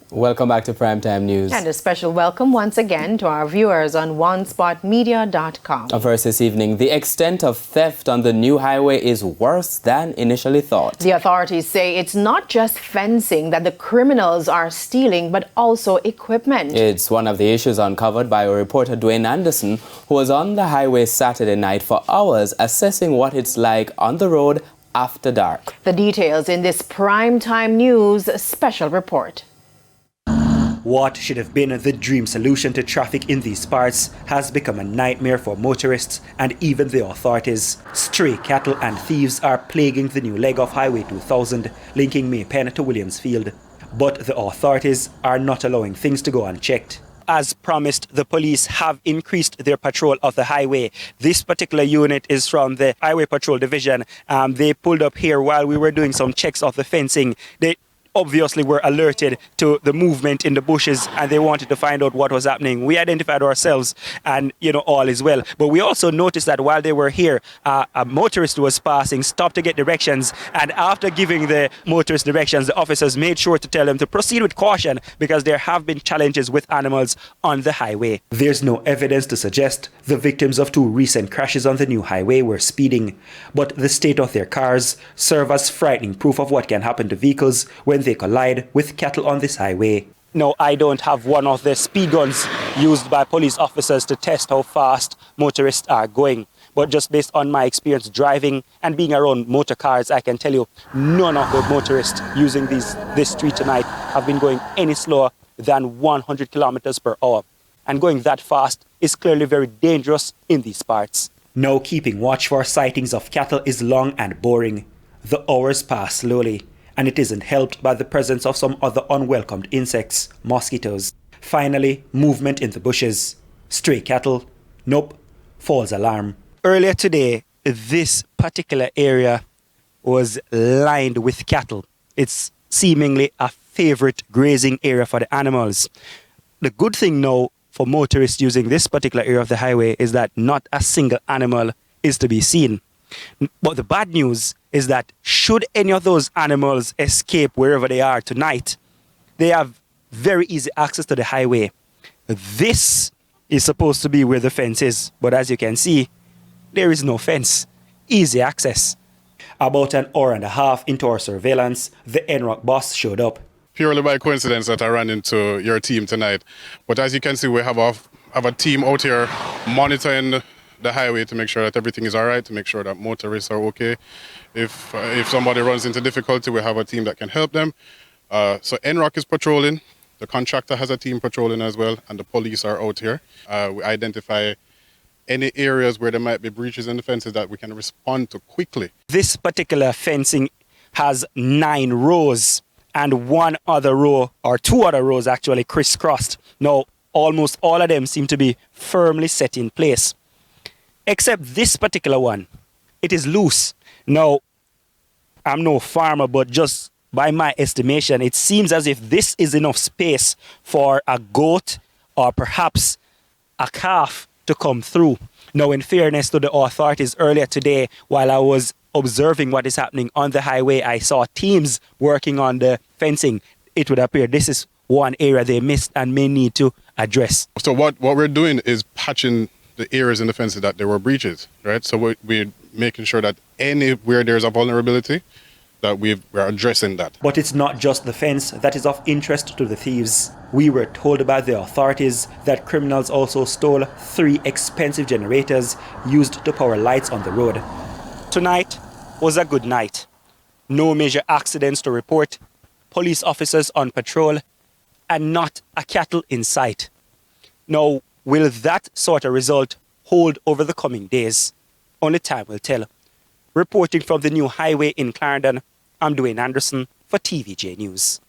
Welcome back to Primetime News. And a special welcome once again to our viewers on onespotmedia.com. First this evening, the extent of theft on the new highway is worse than initially thought. The authorities say it's not just fencing that the criminals are stealing, but also equipment. It's one of the issues uncovered by our reporter Dwayne Anderson, who was on the highway Saturday night for hours assessing what it's like on the road after dark. The details in this Primetime News special report. What should have been the dream solution to traffic in these parts has become a nightmare for motorists and even the authorities. Stray cattle and thieves are plaguing the new leg of Highway 2000, linking Maypen to Williamsfield. But the authorities are not allowing things to go unchecked. As promised, the police have increased their patrol of the highway. This particular unit is from the Highway Patrol Division. They pulled up here while we were doing some checks of the fencing. They obviously were alerted to the movement in the bushes and they wanted to find out what was happening. We identified ourselves and, all is well. But we also noticed that while they were here, a motorist was passing, stopped to get directions. And after giving the motorist directions, the officers made sure to tell them to proceed with caution because there have been challenges with animals on the highway. There's no evidence to suggest the victims of two recent crashes on the new highway were speeding. But the state of their cars serve as frightening proof of what can happen to vehicles when they collide with cattle on this highway. No, I don't have one of the speed guns used by police officers to test how fast motorists are going. But just based on my experience driving and being around motor cars, I can tell you none of the motorists using this street tonight have been going any slower than 100 kilometers per hour. And going that fast is clearly very dangerous in these parts. Now keeping watch for sightings of cattle is long and boring. The hours pass slowly, and it isn't helped by the presence of some other unwelcomed insects, mosquitoes. Finally, movement in the bushes. Stray cattle. Nope. False alarm. Earlier today, this particular area was lined with cattle. It's seemingly a favorite grazing area for the animals. The good thing now for motorists using this particular area of the highway is that not a single animal is to be seen. But the bad news is that should any of those animals escape wherever they are tonight, they have very easy access to the highway. This is supposed to be where the fence is, but as you can see, there is no fence. Easy access. About an hour and a half into our surveillance, the NROC boss showed up. Purely by coincidence that I ran into your team tonight. But as you can see, we have a team out here monitoring the highway to make sure that everything is all right, to make sure that motorists are okay. If somebody runs into difficulty, we have a team that can help them. So NROC is patrolling. The contractor has a team patrolling as well, and the police are out here. We identify any areas where there might be breaches in the fences that we can respond to quickly. This particular fencing has 9 rows and one other row, or 2 other rows actually, crisscrossed. Now, almost all of them seem to be firmly set in place. Except this particular one. It is loose. Now, I'm no farmer, but just by my estimation, it seems as if this is enough space for a goat or perhaps a calf to come through. Now, in fairness to the authorities, earlier today, while I was observing what is happening on the highway, I saw teams working on the fencing. It would appear this is one area they missed and may need to address. So what we're doing is patching the areas in the fences that there were breaches, right? So we're making sure that anywhere there's a vulnerability, that we're addressing that. But it's not just the fence that is of interest to the thieves. We were told by the authorities that criminals also stole 3 expensive generators used to power lights on the road. Tonight was a good night. No major accidents to report, police officers on patrol, and not a cattle in sight. Now, will that sort of result hold over the coming days? Only time will tell. Reporting from the new highway in Clarendon, I'm Dwayne Anderson for TVJ News.